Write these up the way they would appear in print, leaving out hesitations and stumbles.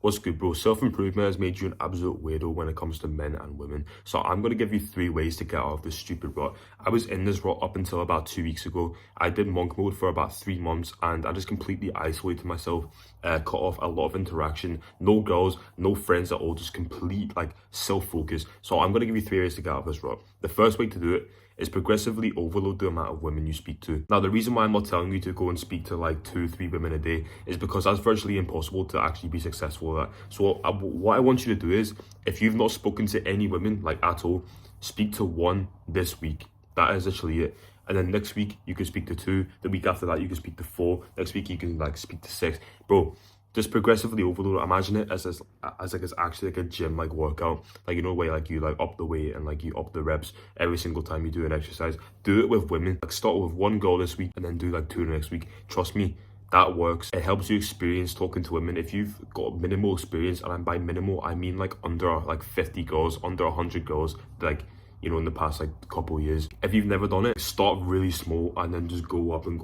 What's good, bro? Self-improvement has made you an absolute weirdo when it comes to men and women. So I'm going to give you 3 ways to get out of this stupid rut. I was in this rut up until about 2 weeks ago. I did monk mode for about 3 months and I just completely isolated myself, cut off a lot of interaction, no girls, no friends at all, just complete like self-focus. So I'm going to give you 3 ways to get out of this rut. The first way to do it is progressively overload the amount of women you speak to. Now, the reason why I'm not telling you to go and speak to like 2-3 women a day is because that's virtually impossible to actually be successful at that. So what I want you to do is, if you've not spoken to any women like at all, speak to one this week. That is literally it. And then next week you can speak to 2. The week after that you can speak to 4. Next week you can like speak to 6. Bro, just progressively overload. Imagine it as like it's actually like a gym like workout, like, you know, where like you like up the weight and like you up the reps every single time you do an exercise. Do it with women. Like, start with 1 goal this week and then do like 2 next week. Trust me, that works. It helps you experience talking to women. If you've got minimal experience, and by minimal I mean like under like 50 girls, under 100 girls, like, you know, in the past like couple of years. If you've never done it, start really small and then just go up, and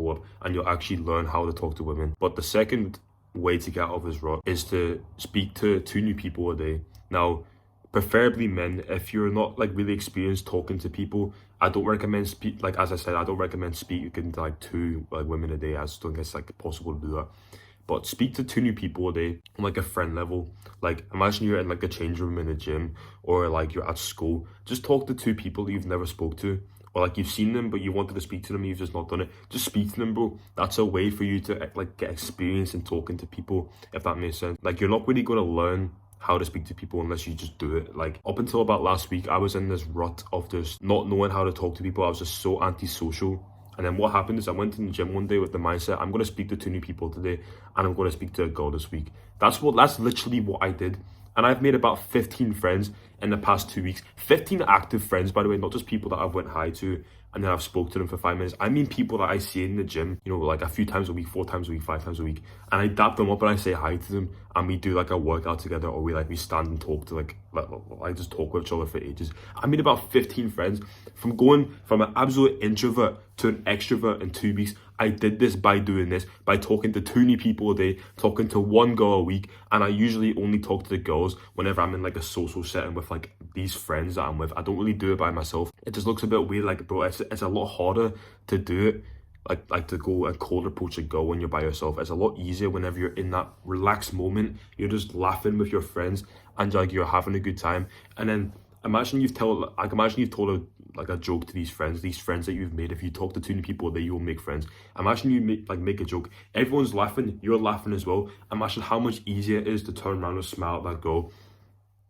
you'll actually learn how to talk to women. But the second way to get out of this rut is to speak to 2 new people a day. Now, preferably men. If you're not like really experienced talking to people, I don't recommend as I said, I don't recommend speaking to like 2 like women a day. I just don't think it's like possible to do that. But speak to 2 new people a day on like a friend level. Like, imagine you're in like a change room in a gym, or like you're at school. Just talk to 2 people that you've never spoke to, or like you've seen them but you wanted to speak to them, you've just not done it. Just speak to them, bro. That's a way for you to like get experience in talking to people, if that makes sense. Like, you're not really going to learn how to speak to people unless you just do it. Like, up until about last week, I was in this rut of just not knowing how to talk to people. I was just so antisocial. And then what happened is I went in the gym one day with the mindset, I'm going to speak to 2 new people today, and I'm going to speak to a girl this week. That's literally what I did. And I've made about 15 friends in the past 2 weeks. 15 active friends, by the way, not just people that I've went hi to and then I've spoke to them for 5 minutes. I mean people that I see in the gym, you know, like a few times a week, 4 times a week, 5 times a week. And I dap them up and I say hi to them, and we do like a workout together, or we stand and talk to like I just talk with each other for ages. I made about 15 friends. From going from an absolute introvert to an extrovert in 2 weeks, I did this by doing this, by talking to 2 new people a day, talking to 1 girl a week. And I usually only talk to the girls whenever I'm in like a social setting with like these friends that I'm with. I don't really do it by myself. It just looks a bit weird. Like, bro, it's a lot harder to do it, like to go and cold approach a girl when you're by yourself. It's a lot easier whenever you're in that relaxed moment. You're just laughing with your friends and like you're having a good time. And then imagine you've told a joke to these friends that you've made. If you talk to 2 new people, then you'll make friends. Imagine you make a joke, everyone's laughing, you're laughing as well. Imagine how much easier it is to turn around and smile at that girl.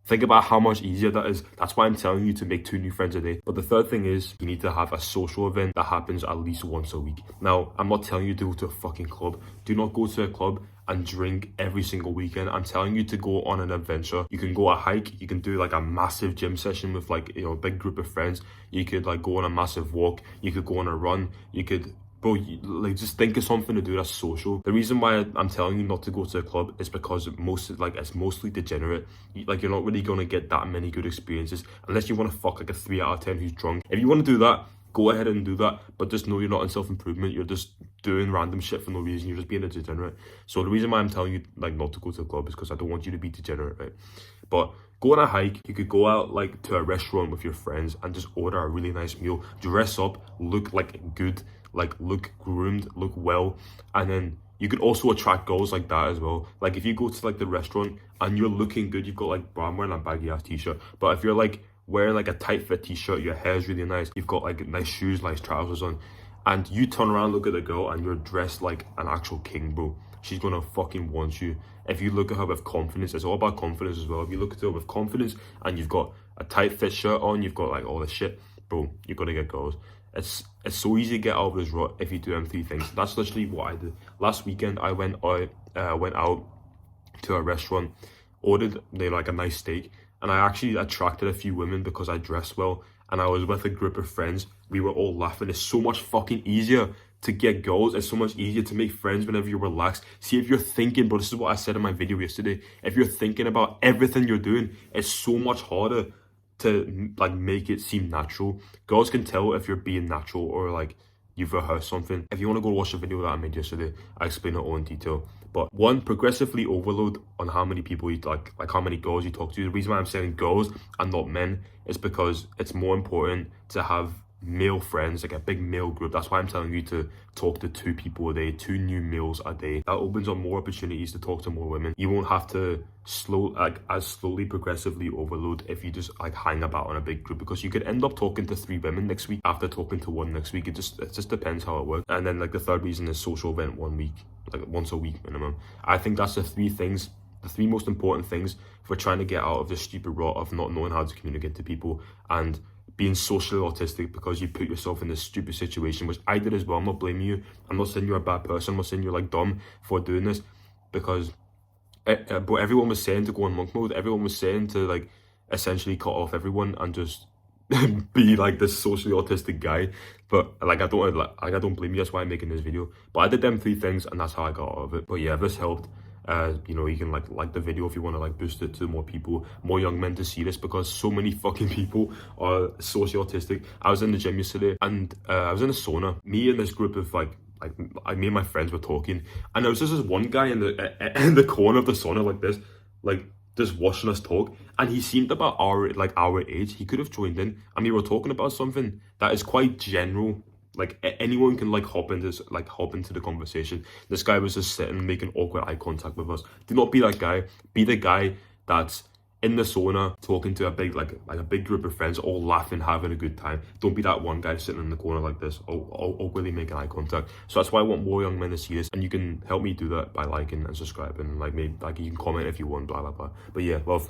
Think about how much easier that is. That's why I'm telling you to make 2 new friends a day. But the third thing is, you need to have a social event that happens at least once a week. Now, I'm not telling you to go to a fucking club. Do not go to a club and drink every single weekend. I'm telling you to go on an adventure. You can go a hike. You can do like a massive gym session with like, you know, a big group of friends. You could like go on a massive walk. You could go on a run. You could, bro, like, just think of something to do that's social. The reason why I'm telling you not to go to a club is because it's mostly degenerate. Like, you're not really gonna get that many good experiences unless you want to fuck like a 3 out of 10 who's drunk. If you want to do that, go ahead and do that, but just know you're not in self-improvement. You're just doing random shit for no reason. You're just being a degenerate. So the reason why I'm telling you like not to go to a club is because I don't want you to be degenerate, right? But go on a hike. You could go out like to a restaurant with your friends and just order a really nice meal, dress up, look like good, like look groomed, look well. And then you could also attract girls like that as well. Like, if you go to like the restaurant and you're looking good, you've got like, bro, I'm wearing a baggy ass t-shirt, but if you're like wearing like a tight fit t-shirt, your hair's really nice, you've got like nice shoes, nice trousers on, and you turn around, look at the girl, and you're dressed like an actual king, bro, she's gonna fucking want you. If you look at her with confidence, it's all about confidence as well. If you look at her with confidence and you've got a tight fit shirt on, you've got like all this shit, bro, you're gonna get girls. It's so easy to get out of this rut if you do them 3 things. That's literally what I did. Last weekend I went out to a restaurant, ordered like a nice steak, and I actually attracted a few women because I dressed well, and I was with a group of friends. We were all laughing. It's so much fucking easier to get girls. It's so much easier to make friends whenever you're relaxed. See, if you're thinking, but this is what I said in my video yesterday, if you're thinking about everything you're doing, it's so much harder to like make it seem natural. Girls can tell if you're being natural or like you've rehearsed something. If you want to go watch the video that I made yesterday, I explain it all in detail. But one, progressively overload on how many people you like how many girls you talk to. The reason why I'm saying girls and not men is because it's more important to have male friends, like a big male group. That's why I'm telling you to talk to 2 people a day, 2 new males a day. That opens up more opportunities to talk to more women. You won't have to slowly progressively overload if you just like hang about on a big group, because you could end up talking to 3 women next week after talking to 1 next week. It just depends how it works. And then like the third reason is social event 1 week, like once a week minimum. I think that's the 3 most important things for trying to get out of this stupid rut of not knowing how to communicate to people and being socially autistic, because you put yourself in this stupid situation, which I did as well. I'm not blaming you. I'm not saying you're a bad person. I'm not saying you're like dumb for doing this, because but everyone was saying to go on monk mode. Everyone was saying to like essentially cut off everyone and just be like this socially autistic guy. But like I don't blame you. That's why I'm making this video. But I did them 3 things, and that's how I got out of it. But yeah, if this helped, you know, you can like the video if you want to like boost it to more people, more young men to see this, because so many fucking people are socially autistic. I was in the gym yesterday, and I was in a sauna. Me and this group of like me and my friends were talking, and there was just this one guy in the corner of the sauna like this, like just watching us talk, and he seemed about our age. He could have joined in, and we were talking about something that is quite general. Like anyone can like hop into the conversation. This guy was just sitting making awkward eye contact with us. Do not be that guy. Be the guy that's in the sauna talking to a big a big group of friends, all laughing, having a good time. Don't be that one guy sitting in the corner like this, awkwardly making eye contact. So that's why I want more young men to see this, and you can help me do that by liking and subscribing. Like maybe like you can comment if you want, blah blah blah. But yeah, love.